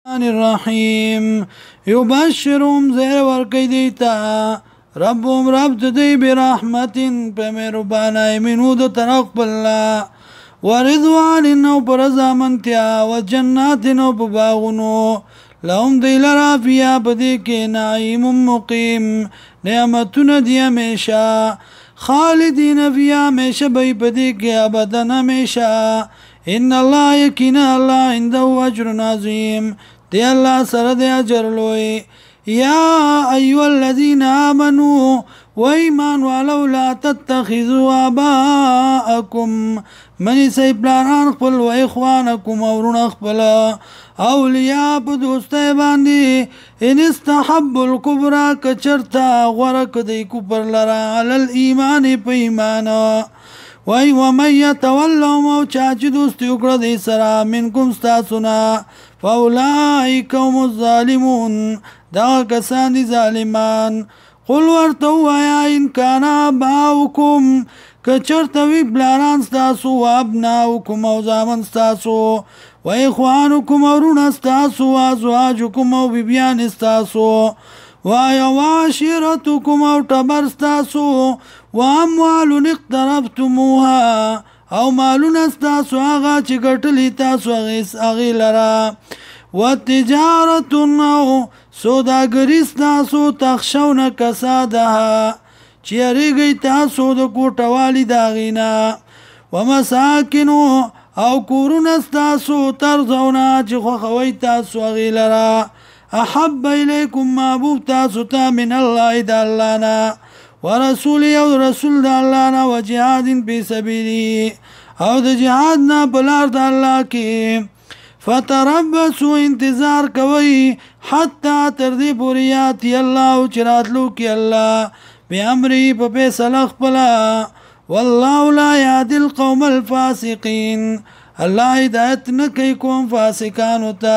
الرحیم یبشرهم زیر ورکی دیتا ربهم رب دی برحمتن پا مهربانای منو دو طرف بالله ورضوان او پر رضامندتیا و جنات او په باغونو لهم دی لرا فیا پدې کې نعیم مقیم نعمتونه دی همیشه خالدین فیا همیشه به پدې کې ابدا همیشه ان الله یقینا الله عنده اجر عظیم دی الله سره دی اجر لوی یا ایها الذین آمنوا وایمان ولو لا تتخذوا آباءکم منی سی پلانان خپل و اخوانکم ورون خپل اولیاء په دوستۍ باندې ان استحب الکبرى کچرتا غورک دی کفر لرا علی الایمان په ایمان وای ومن یتولهم او چا چې دوستي وکړه دی سره منکم ستاسونا فاولئک هم الظالمون دا کسان دي ظالمان قل ورته ووایه ان کان آباؤکم که چرته وي پلاران ستاسو و ابناؤکم او زامن ستاسو و اخوانکم او وروڼه ستاسو و ازواجکم او بیبیان ستاسو وایه وعشیرتکم او ټبر ستاسو و اموال اقترفتموها او مالونه ستاسو هغه چې ګټلي تاسو هغې لره وتجارت او سوداګري ستاسو تخشون کسادها چې یریږئ تاسو د کوټوالي د هغې نه ومساکنو او کورونه ستاسو ترضونه چې خوښوئ تاسو هغې لره احب الیکم محبوب تاسو ته من الله د الله نه ورسوله او رسول د الله نه و جهاد فی سبیله او د جهاد نه په لار د الله کې فتربصوا انتظار کوي حتی تر دې پورې یاتي الله چې راتلو کې الله بأمره په فیصله خپله والله لا یهدي القوم الفاسقین الله هدایت نه کوي قوم فاسقانو ته